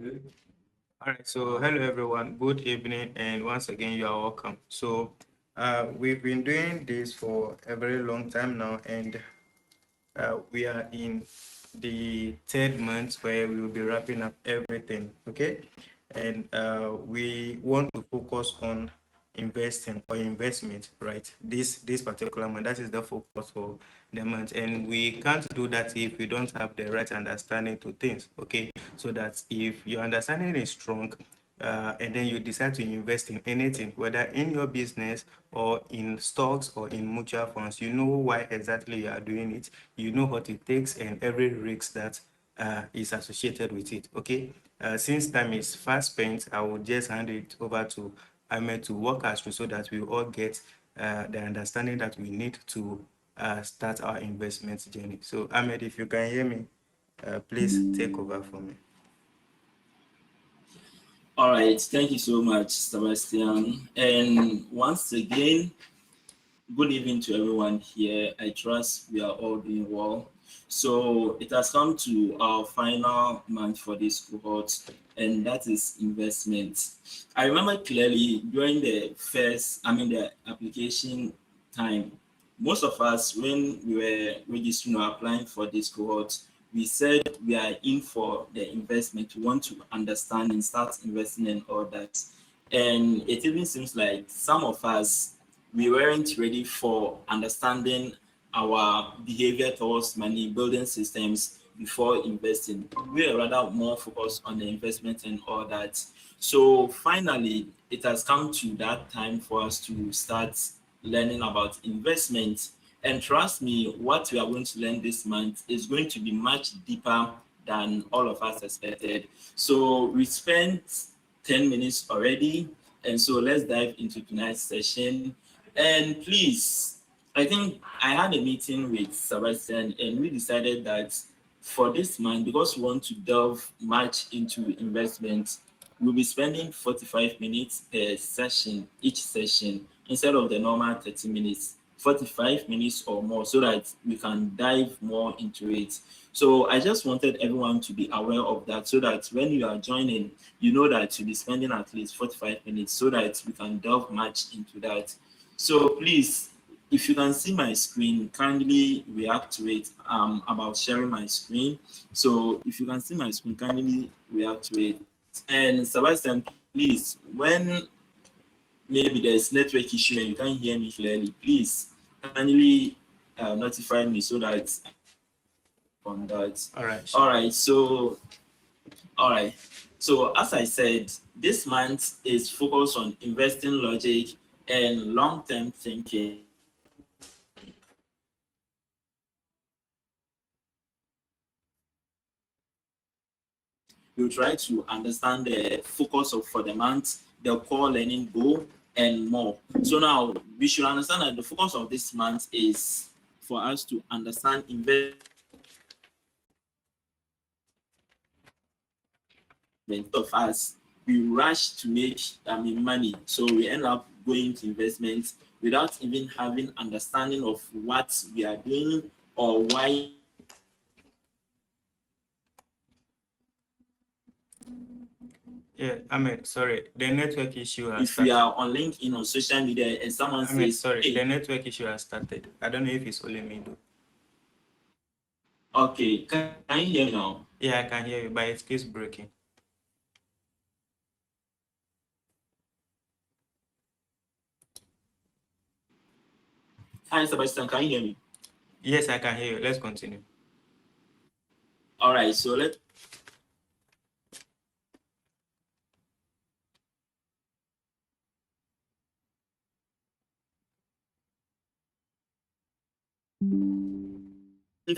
All right, so hello everyone, good evening, and once again you are welcome. So we've been doing this for a very long time now, and we are in the third month where we will be wrapping up everything, okay? And we want to focus on investing or investment, right? This particular month, that is the focus for the month, and we can't do that if we don't have the right understanding to things, okay? So that if your understanding is strong, and then you decide to invest in anything, whether in your business or in stocks or in mutual funds, you know why exactly you are doing it, you know what it takes, and every risk that is associated with it. Okay. Since time is fast spent, I will just hand it over to Ahmed to walk us through so that we all get the understanding that we need to start our investment journey. So, Ahmed, if you can hear me, please take over for me. All right, thank you so much, Sebastian. And once again, good evening to everyone here. I trust we are all doing well. So it has come to our final month for this cohort, and that is investment. I remember clearly during the application time, most of us, when we were registering or applying for this cohort, we said we are in for the investment. We want to understand and start investing and all that. And it even seems like some of us, we weren't ready for understanding our behavior towards money, building systems before investing. We are rather more focused on the investment and all that. So finally, it has come to that time for us to start learning about investment. And trust me, what we are going to learn this month is going to be much deeper than all of us expected. So we spent 10 minutes already. And so let's dive into tonight's session. And please, I think I had a meeting with Sebastian and we decided that for this month, because we want to delve much into investment, we'll be spending 45 minutes per session, each session, instead of the normal 30 minutes, 45 minutes or more, so that we can dive more into it. So I just wanted everyone to be aware of that so that when you are joining, you know that you'll be spending at least 45 minutes so that we can delve much into that. So please, if you can see my screen, kindly react to it. About sharing my screen. So if you can see my screen, kindly react to it. And Sebastian, please, when maybe there's network issue and you can't hear me clearly, please kindly notify me so that on that. All right. All right. So, all right. So as I said, this month is focused on investing logic and long-term thinking. We'll try to understand the focus of for the month, the core learning goal, and more. So now we should understand that the focus of this month is for us to understand investment of us. We rush to make money, so we end up going to investment without even having understanding of what we are doing or why. Yeah, Ahmed, sorry, the network issue has If we started. are on LinkedIn on social media and someone Ahmed, says, sorry, hey, the network issue has started. I don't know if it's only me though. okay, can you hear me now? Yeah, I can hear you, but it keeps breaking. Hi, Sebastian, can you hear me? Yes, I can hear you. Let's continue. All right, so let's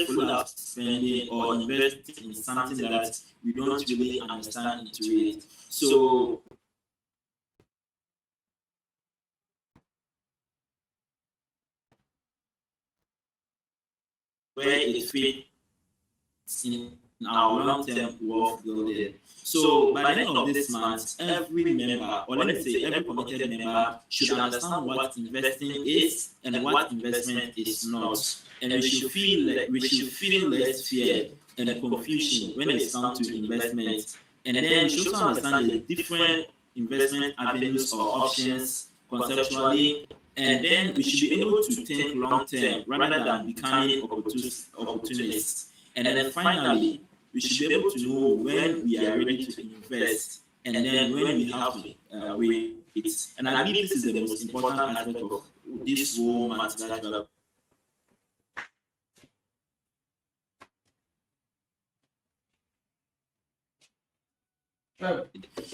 full out spending or invest in something that we don't really understand into it. So where it fits in our long-term wealth building. So by the end of this month, every member, or let me say every committed member, should understand what investing is and what investment is not. And we should feel less fear and confusion when it comes to investment. And then we should also understand the different investment avenues or options conceptually, and then we should be able to think long term rather than becoming opportunists. And then finally, we should be able to know when we are ready to invest and then when we have to wait. And I believe this is the most important aspect of this whole matter that we are.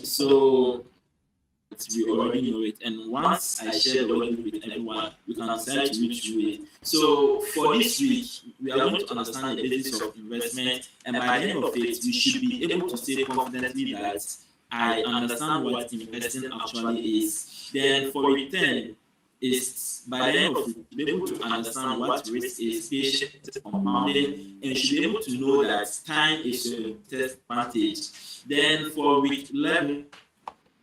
So we already know it, and once I share the workbook with everyone, we can decide to read through it. So for this week, we are going to understand the basics of investment, and by the end of it, we should be able to say confidently that I understand what investing actually is. Then for return, is by the end of it, be able to understand what risk is, patient compounding, and you should be able to know that time is your test advantage. Then for week 11,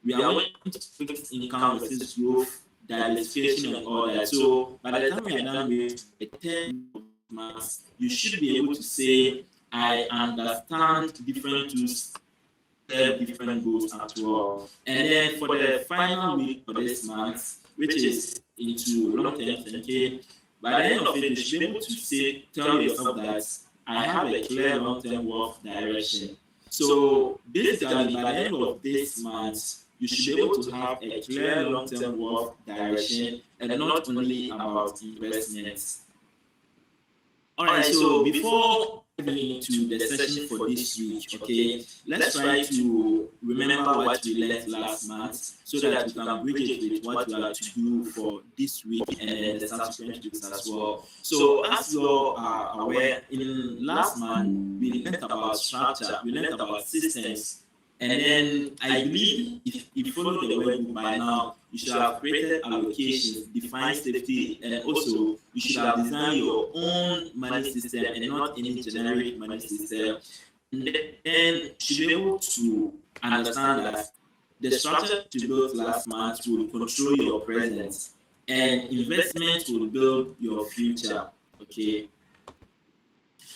we are going to fixed income versus growth, diversification, and all that. So by the time we are done with the 10 months, you should be able to say, I understand different tools, different goals as well. And then for the final week of this month, which is into long-term thinking, by the end of it, you should be able to say, tell yourself that I have a clear long-term wealth direction. So basically, by the end of this month, you should be able to have a clear long-term wealth direction and not only about investments. All right, so before getting into the session for this week, okay, let's try to remember what we learned last month so that we can bridge it with what we are to do for this week and the subsequent weeks as well. So as you all are aware, in last month, we learned about structure, we learned about systems, and then I believe if you follow the workbook by now, you should have created allocations, defined safety, and also you should have designed your own money system and not any generic money system. And then you should be able to understand that the structure you built last month will control your present, and investment will build your future. Okay.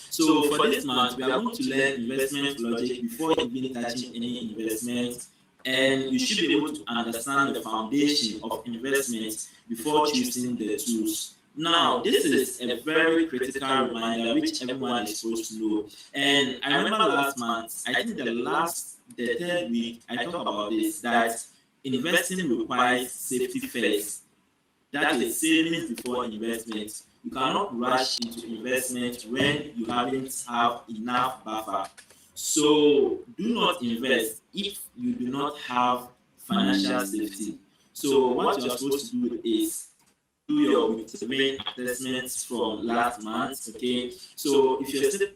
So for this month, we are going to learn investment logic before even touching any investment, and you should be able to understand the foundation of investment before choosing the tools. Now, this is a very critical reminder which everyone is supposed to know. And I remember last month, I think the third week, I talked about this, that investing requires safety first. That is savings before investment. You cannot rush into investment when you haven't have enough buffer. So do not invest if you do not have financial safety. So what you are supposed to do is do your main assessments from last month. Okay. So if you're still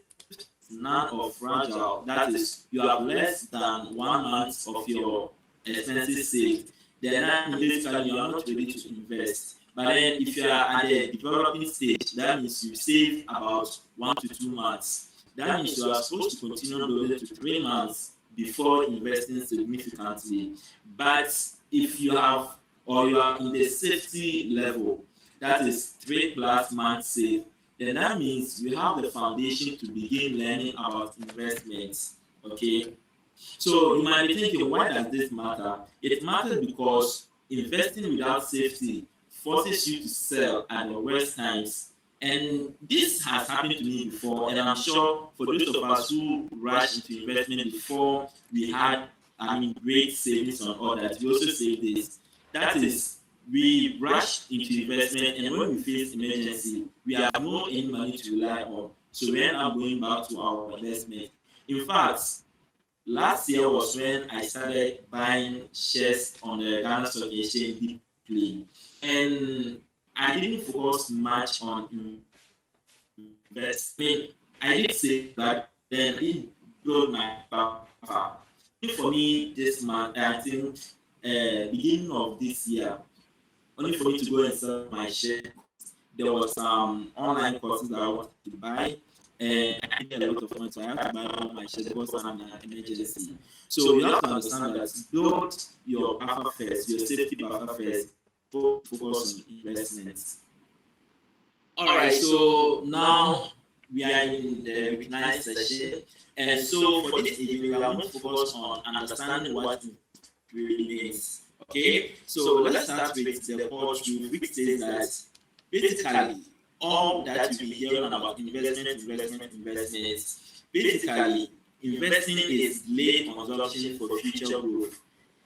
none or fragile, that is you have less than 1 month of your expenses saved, then that means basically you are not ready to invest. But then if you are at the developing stage, that means you save about 1 to 2 months. That means you are supposed to continue building to 3 months before investing significantly. But if you have or you are in the safety level, that is 3+ months saved, then that means you have the foundation to begin learning about investments. Okay. So you might be thinking, why does this matter? It matters because investing without safety forces you to sell at the worst times. And this has happened to me before, and I'm sure for those of us who rushed into investment before we had, great savings on all that, we also say this. That is, we rush into investment, and when we face emergency, we have no any money to rely on. So we end up going back to our investment. In fact, last year was when I started buying shares on the Ghana Stock Exchange deeply, and I didn't focus much on investment. I did say that, then it built my buffer. For me, this month, I think, beginning of this year, only for me to go and sell my share, there was some online courses that I wanted to buy, and I needed a lot of money, so I had to buy all my shares because I'm an emergency. So you have to understand that build your buffer first, your safety buffer first, focus on investments. All right, so now we are in the weeknight session, and so for this evening, we are going to focus on understanding what really means. Okay, so let's start with the core truth, which says that basically all that you've been hearing about investment, basically investing is late consumption for future growth.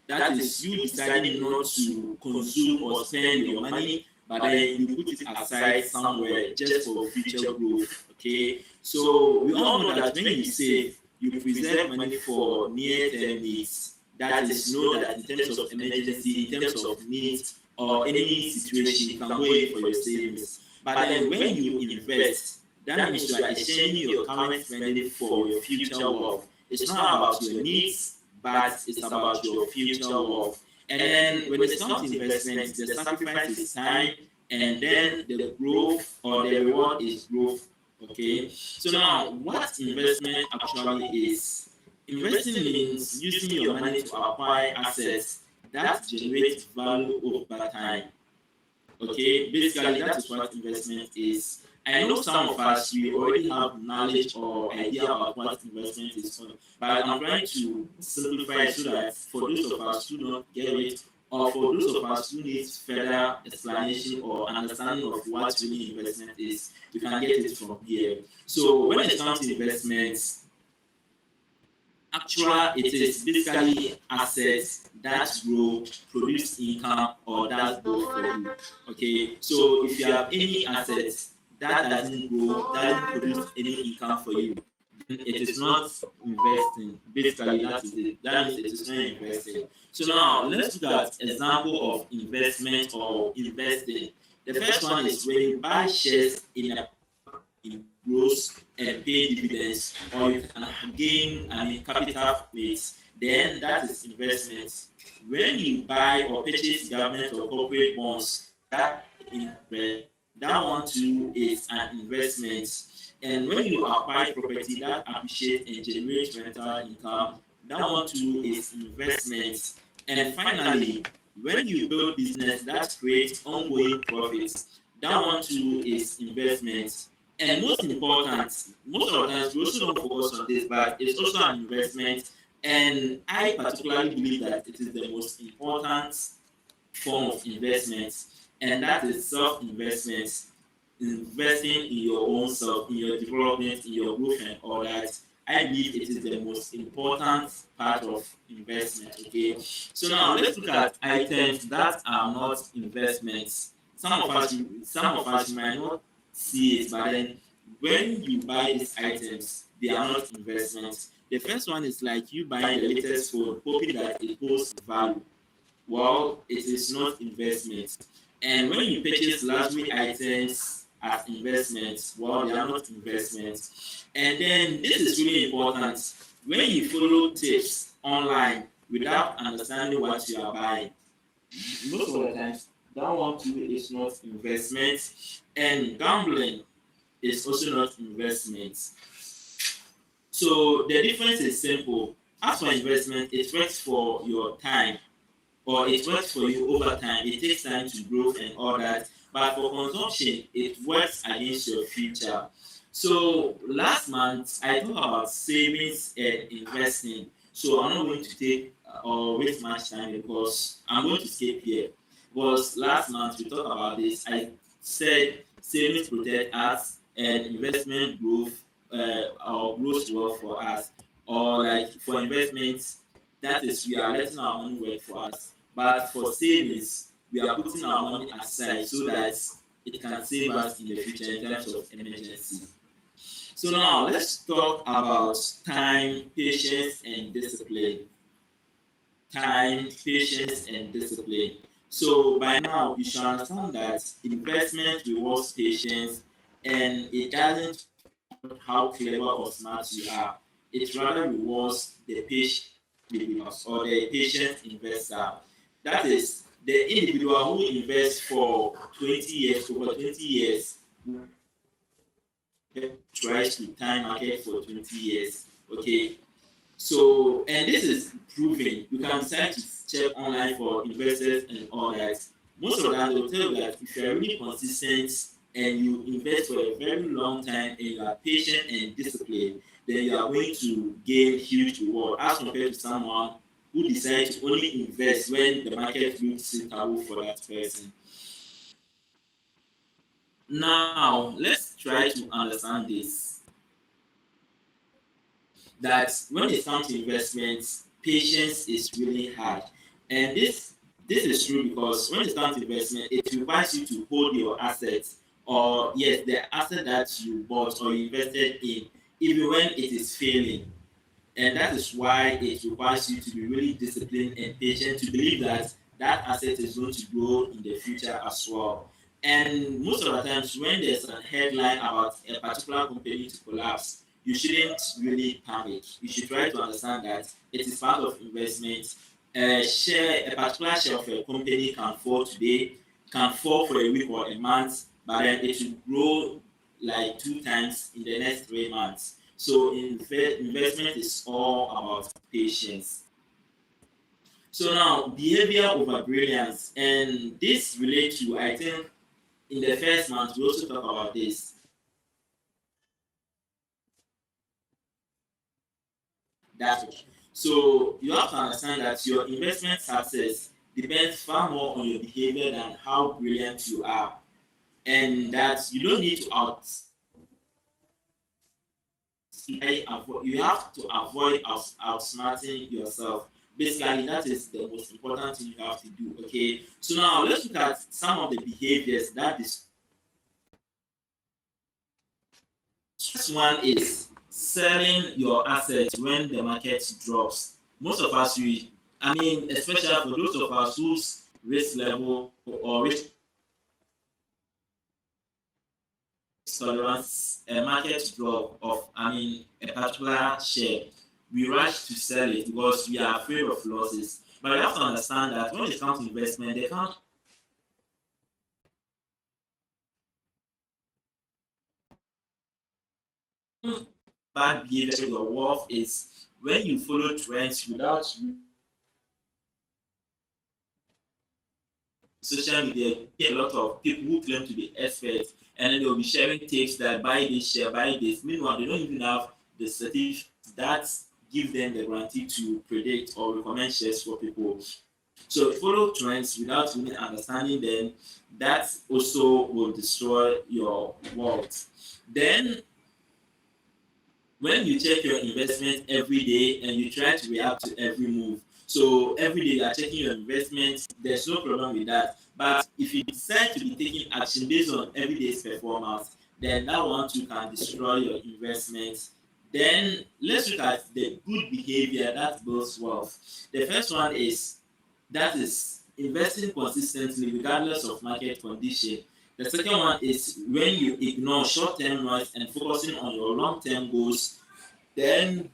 That is you deciding not to consume or spend your money, but then you put it aside somewhere just for future growth. Okay, so we all know that when you save, you preserve money for near-term needs. That is, know that in terms of emergency, in terms of needs, or any situation, you can go in for your savings. But then when you invest, that means you are exchanging your current spending for your future wealth. It's not about your needs, but it's about your future wealth. And then when it comes to investment, the sacrifice is time, and then the growth or the reward is growth. Okay. So now, what investment actually is? Investing means using your money to acquire assets that generate value over time. Okay, basically that is what investment is. I know some of us we already have knowledge or idea about what investment is, but I'm trying to simplify it so that for those of us who don't get it, or for those of us who need further explanation or understanding of what really investment is, we can get it from here. So when it comes to investments, actual it is basically assets that grow, produce income, or that grow for you. Okay, so if you have any assets that doesn't grow, doesn't produce any income for you, then it is not investing. Basically, that is it. That means it is not investing. So now let's look at example of investment or investing. The first one is when you buy shares in a it grows and pay dividends, or you can gain capital with, then that is investment. When you buy or purchase government or corporate bonds, that invest, that one too is an investment. And when you acquire property that appreciates and generates rental income, that one too is investment. And finally, when you build business that creates ongoing profits, that one too is investment. And most important, most of the times we also don't focus on this, but it's also an investment. And I particularly believe that it is the most important form of investment, and that is self-investment, investing in your own self, in your development, in your growth, and all that. I believe it is the most important part of investment. Okay, so now let's look at items that are not investments. Some of us might not see it, but then when you buy these items, they are not investments. The first one is like you buying the latest phone, hoping that it holds value. Well, it is not investment. And when you purchase luxury items as investments, well, they are not investments. And then this is really important. When you follow tips online without understanding what you are buying, most of the times that one too is not investment. And gambling is also not investment. So the difference is simple. As for investment, it works for your time, or it works for you over time. It takes time to grow and all that. But for consumption, it works against your future. So last month, I talked about savings and investing. So I'm not going to take or waste much time because I'm going to skip here. Because last month we talked about this. I said savings protect us and investment growth or growth wealth for us. Or like for investments, that is we are letting our money work for us. But for savings, we are putting our money aside so that it can save us in the future in terms of emergency. So now let's talk about time, patience, and discipline. Time, patience, and discipline. So by now you should understand that investment rewards patience, and it doesn't how clever or smart you are. It rather rewards the patient individuals or the patient investor. That is the individual who invests for 20 years, over 20 years, tries to time market for 20 years. Okay. So, and this is proven. You can decide to check online for investors and all that. Most of them will tell you that if you are really consistent and you invest for a very long time and you are patient and disciplined, then you are going to gain huge reward as compared to someone who decides to only invest when the market looks suitable for that person. Now, let's try to understand this, that when it comes to investments, patience is really hard. And this is true because when it comes to investment, it requires you to hold your assets, or yes, the asset that you bought or you invested in, even when it is failing. And that is why it requires you to be really disciplined and patient to believe that that asset is going to grow in the future as well. And most of the times, when there's a headline about a particular company to collapse, you shouldn't really panic. You should try to understand that it is part of investment. A particular share of a company can fall today, can fall for a week or a month, but then it will grow like 2 times in the next 3 months. So investment is all about patience. So now behavior over brilliance, and this relates to, I think in the first month we also talk about this. That's so you have to understand that your investment success depends far more on your behavior than how brilliant you are, and that you don't need to you have to avoid outsmarting yourself. Basically, that is the most important thing you have to do. Okay, so now let's look at some of the behaviors that this. First one is selling your assets when the market drops. Most of us, especially for those of us whose risk level or risk tolerance, a market drop of, a particular share, we rush to sell it because we are afraid of losses. But you have to understand that when it comes to investment, they can't bad behavior. Your worth is when you follow trends without social media. You get a lot of people who claim to be experts, and then they'll be sharing tips that buy this share, buy this. Meanwhile, they don't even have the certificate that give them the guarantee to predict or recommend shares for people. So follow trends without really understanding them. That also will destroy your wealth. Then when you check your investment every day and you try to react to every move, so every day you are checking your investment, there's no problem with that. But if you decide to be taking action based on every day's performance, then that one too can destroy your investment. Then let's look at the good behavior that builds wealth. The first one is that is investing consistently regardless of market condition. The second one is when you ignore short-term noise and focusing on your long-term goals. Then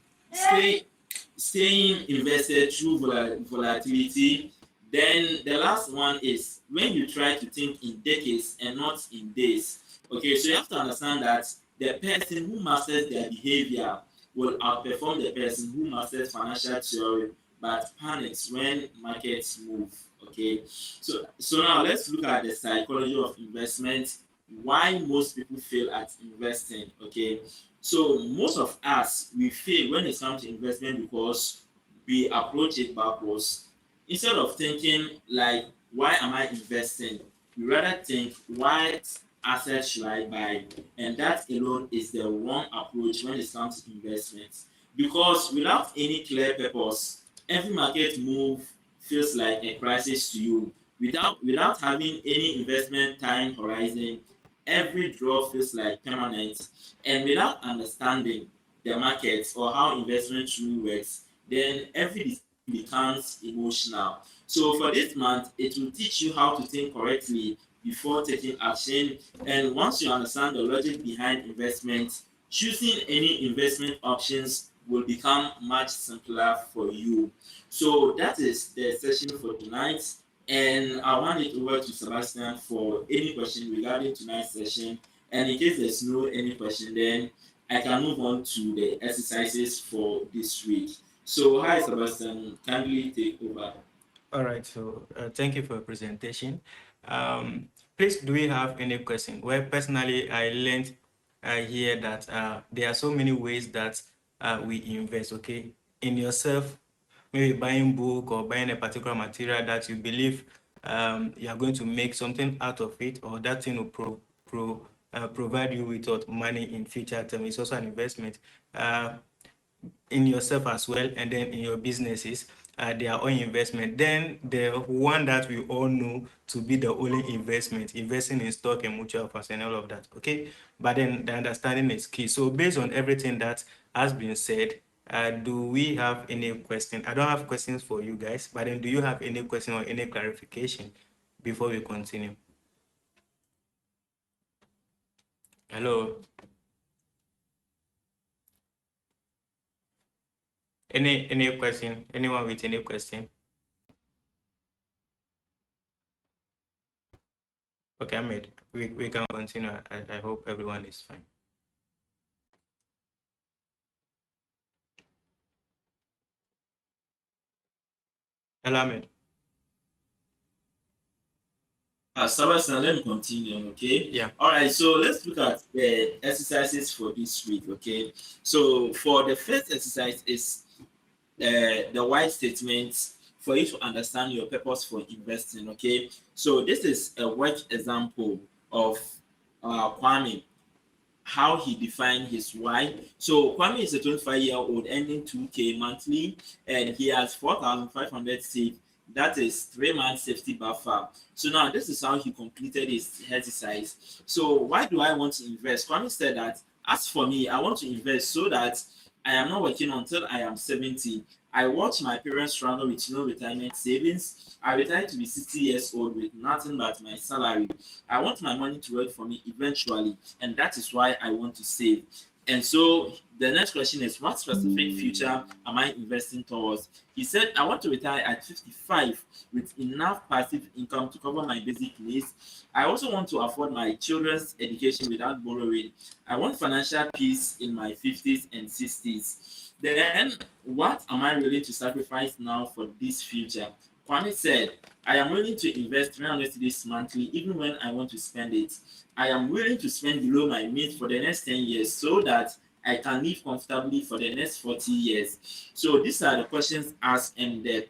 staying invested through volatility. Then the last one is when you try to think in decades and not in days. Okay, so you have to understand that the person who masters their behavior will outperform the person who masters financial theory but panics when markets move. Okay, so now let's look at the psychology of investment. Why most people fail at investing? Okay, so most of us we fail when it comes to investment because we approach it backwards. Instead of thinking like, why am I investing? We rather think, what assets should I buy? And that alone is the wrong approach when it comes to investment. Because without any clear purpose, every market move feels like a crisis to you. Without having any investment time horizon, every draw feels like permanent. And without understanding the markets or how investment truly works, then every decision becomes emotional. So for this month, it will teach you how to think correctly before taking action. And once you understand the logic behind investment, choosing any investment options will become much simpler for you. So that is the session for tonight. And I want it over to Sebastian for any question regarding tonight's session. And in case there's no any question, then I can move on to the exercises for this week. So, hi Sebastian, kindly take over. All right, so thank you for your presentation. Um, Please, do we have any question? Well, personally, I learned here that there are so many ways that we invest, okay? In yourself, maybe buying book or buying a particular material that you believe you are going to make something out of it, or that thing will provide you with what money in future term. It's also an investment. In yourself as well, and then in your businesses, they are all investment. Then the one that we all know to be the only investment, investing in stock and mutual funds and all of that, okay? But then the understanding is key. So based on everything that has been said, do we have any question? I don't have questions for you guys, but then do you have any question or any clarification before we continue? Hello? Any question? Anyone with any question? Okay, Ahmed, we can continue. I hope everyone is fine. Hello, Ahmed. Sebastian, let me continue, okay? Yeah. All right, so let's look at the exercises for this week, okay? So for the first exercise is the why statement for you to understand your purpose for investing, okay? So this is a work example of Kwame, how he defined his why. So Kwame is a 25-year-old earning 2K monthly, and he has 4,500 saved. That is 3 months safety buffer. So now this is how he completed his exercise. So why do I want to invest? Kwame said that as for me, I want to invest so that I am not working until I am 70. I watch my parents struggle with no retirement savings. I retire to be 60 years old with nothing but my salary. I want my money to work for me eventually, and that is why I want to save. And so the next question is, what specific future am I investing towards? He said, I want to retire at 55 with enough passive income to cover my basic needs. I also want to afford my children's education without borrowing. I want financial peace in my 50s and 60s. Then, what am I willing to sacrifice now for this future? Kwame said, I am willing to invest 300 cedis monthly even when I want to spend it. I am willing to spend below my means for the next 10 years so that I can live comfortably for the next 40 years. So these are the questions asked and the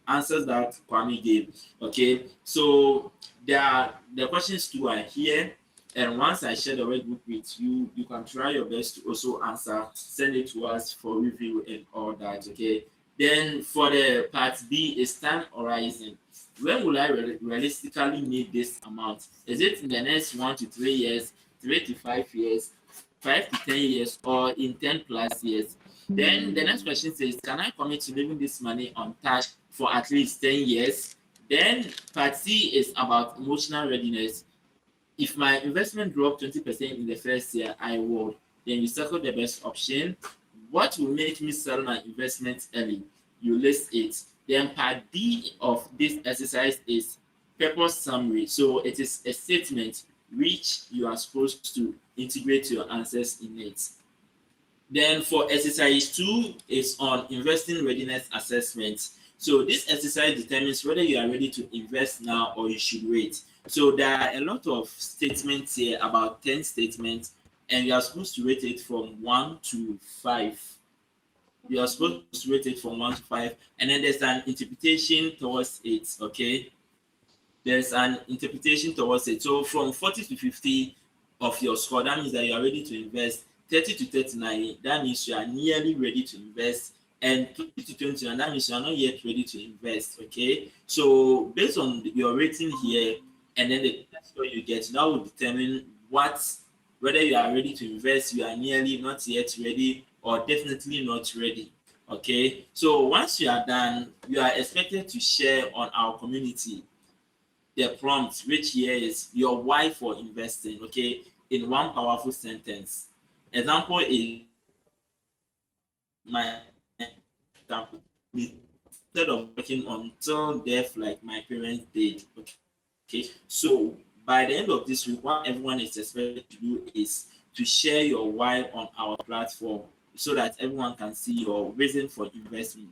answers that Kwame gave. Okay, so the questions too are here. And once I share the workbook with you, you can try your best to also answer, send it to us for review and all that. Okay. Then for the part B is time horizon. When will I realistically need this amount? Is it in the next 1 to 3 years, 3 to 5 years, 5 to 10 years, or in 10 plus years? Then the next question says, can I commit to leaving this money untouched for at least 10 years? Then part C is about emotional readiness. If my investment dropped 20% in the first year, I would. Then you circle the best option. What will make me sell my investment early? You list it. Then part D of this exercise is purpose summary. So it is a statement which you are supposed to integrate your answers in it. Then for exercise 2 is on investing readiness assessment. So this exercise determines whether you are ready to invest now or you should wait. So there are a lot of statements here, about 10 statements, and you are supposed to rate it from 1 to 5. You are supposed to rate it from 1 to 5, and then there's an interpretation towards it, okay? There's an interpretation towards it. So from 40 to 50 of your score, that means that you are ready to invest. 30 to 39, that means you are nearly ready to invest. And 20 to 21, that means you are not yet ready to invest. Okay. So based on your rating here, and then the score you get, that will determine whether you are ready to invest, you are nearly, not yet ready, or definitely not ready. Okay. So once you are done, you are expected to share on our community the prompt, which here is your why for investing, okay, in one powerful sentence. Example is my example. Instead of working until death like my parents did. Okay. So by the end of this week, what everyone is expected to do is to share your why on our platform so that everyone can see your reason for investing.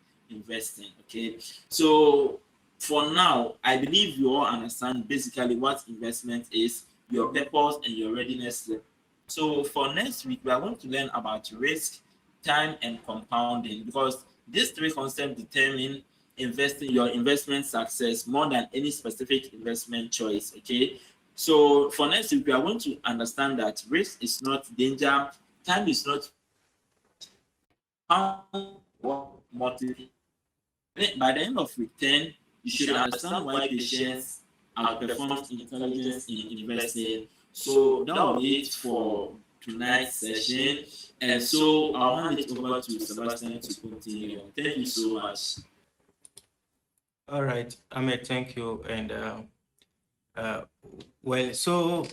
Okay. So for now, I believe you all understand basically what investment is, your purpose, and your readiness level. So for next week, we are going to learn about risk, time, and compounding, because these three concepts determine investing your investment success more than any specific investment choice. Okay. So for next week, we are going to understand that risk is not danger, time is not what motivate. By the end of week 10, you should understand why patience outperforms intelligence in investing. So that will be it for tonight's session. And so I'll hand it over to Sebastian to continue. Thank you so much. All right, Ahmed, thank you. And uh, well, so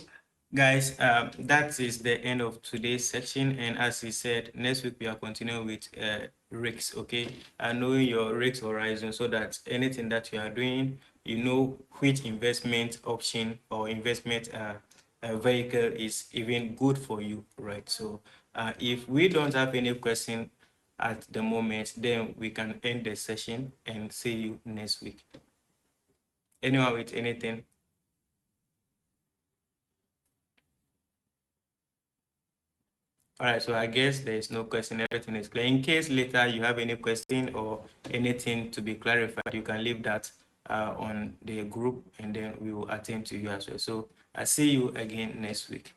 guys, that is the end of today's section. And as he said, next week we are continuing with risks, okay? And knowing your risk horizon so that anything that you are doing, you know which investment option or investment vehicle is even good for you, right? So if we don't have any question at the moment, then we can end the session and see you next week. Anyone with anything? All right, so I guess there is no question. Everything is clear. In case later you have any question or anything to be clarified, you can leave that on the group and then we will attend to you as well. So I see you again next week.